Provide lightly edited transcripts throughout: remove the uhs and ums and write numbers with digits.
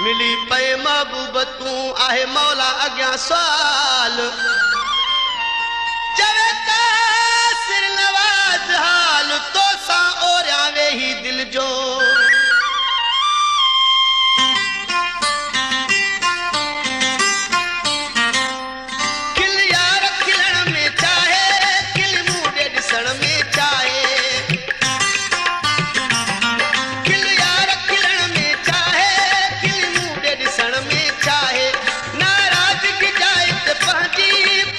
मिली पे महबूब तू आहे मौला अॻियां सवाल चवे त सिर नवाज़ हाल तो सां ओरियां वेही दिल जो खिल यार खिलण में चाहे खिल मूं ॾे ॾिसण में चाहे खिल यार खिलण में चाहे खिल मूं ॾे ॾिसण में चाहे नाराज़गी जाए त पंहिंजी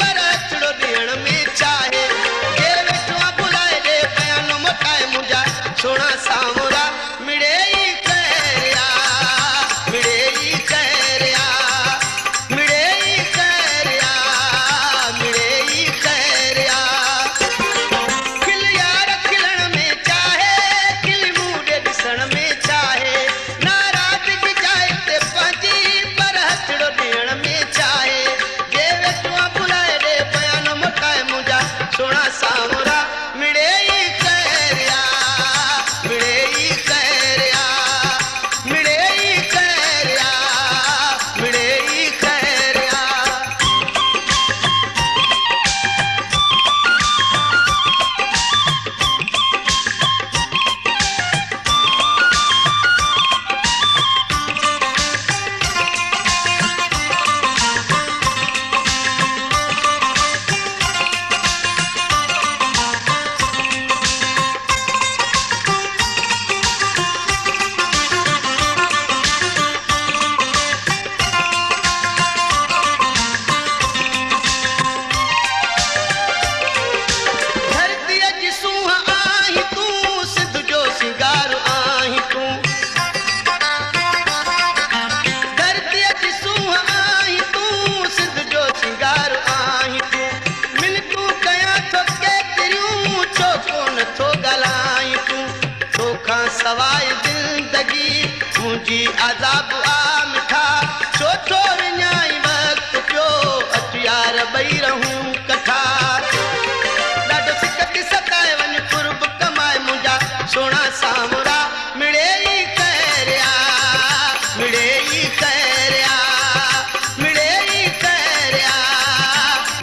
पर अचिड़ो ॾियण में चाहे के वेठो आहे बुलाए ॾे बयानो मोटाए मुंहिंजा सोना सावरा मिड़े ई करिया मिड़े ई करिया मिड़े ई करिया मिड़े ई करिया खिल यार खिलण में चाहे खिल मूं ॾे ॾिसण में चाहे नाराज़गी जाए ते पंहिंजी पर हथड़ो ॾियण में चाहे जे वेठो आहे बुलाए ॾे बयानो मोटाए मुंहिंजा सोना सावरा मिड़े ई करिया मिड़े ई करिया मिड़े ई करिया मिड़े ई करिया धरतीअ जी सूंह आहीं तूं सिंध जो सिंगार आहीं तूं धरतीअ जी सूंह आहीं तूं सिंध जो सिंगार आहीं तूं मिनतूं कयां थो केतिरियूं छो कोन थो ॻाल्हाईं तूं तोखां सवाइ ज़िंदगी मुंहिंजी आज़ाब आ मिठा छो थो विञाई वक़्तु पियो अचु यार ॿई रहूं कठा ॾाढो सिक सताए वञ कुर्ब कमाए मुंहिंजा सोना सावरा मिड़े ई करिया मिड़े ई करिया मिड़े ई करिया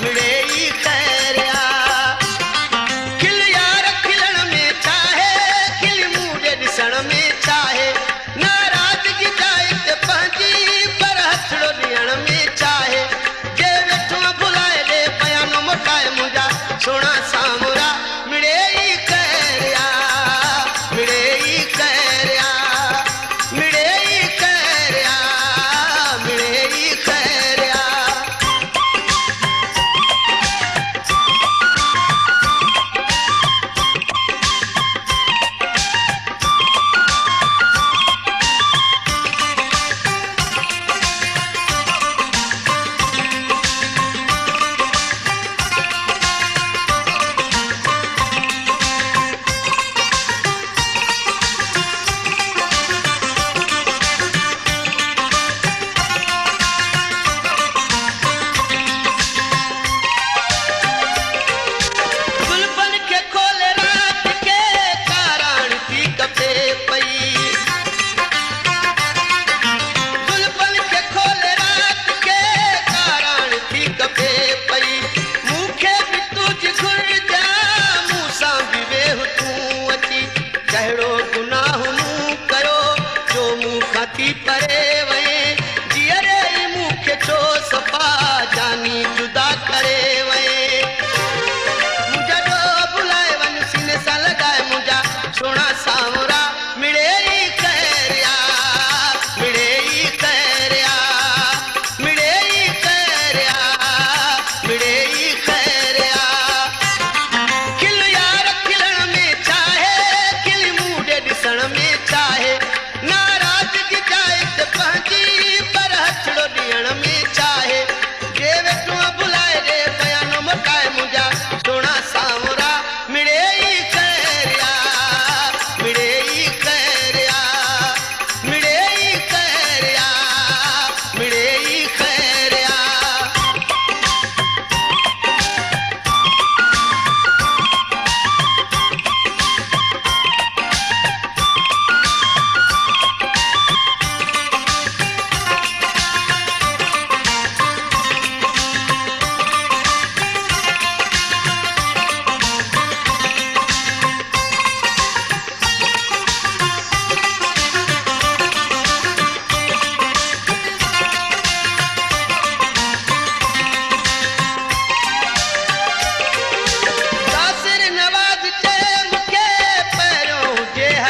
मिड़े ई करिया खिल यार खिलण में चाहे खिल मूं ॾे ॾिसण में चाहे नाराज़गी जाए ते पंहिंजी पर हथड़ो ॾियण में चाहे जे वेठो आहे बुलाए ॾे बयानो मोटाए मुंहिंजा सोना सावरा मिड़े ई करिया मिड़े ई करिया मिड़े ई करिया मिड़े ई करिया गुलबन खे खोले रात के काराण थी कपे पई गुलबन खे खोले रात के काराण थी कपे पई मूंखे बि तुझ घुरिजा मूं सां बि वेह तूं अची कहिड़ो गुनाह मूं कयो जो मूं खां थी परे वए जीअरे ई मूंखे छो सफ़ा जानी जुदा करे वए मुंहिंजा जो बुलाए वञ सीने सां लॻाए मुंहिंजा सोना सावरा मिड़े ई करिया मिड़े ई करिया मिड़े ई करिया मिड़े ई करिया खिल यार खिलण में चाहे खिल मूं ॾे ॾिसण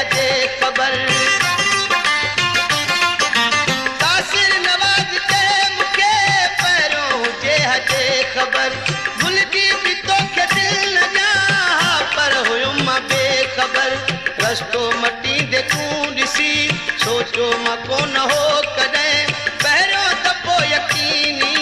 हजे ख़बर तासिर नवाज़ ते मूंखे पहिरियों हुजे हजे ख़बर भुलिजी बि तोखे दिलि न ॾियां पर हुयुमि मां बेख़बर रस्तो मटींदे तूं ॾिसी सोचियो मां कोन हो कॾहिं पहिरियों दफ़ो यकीनी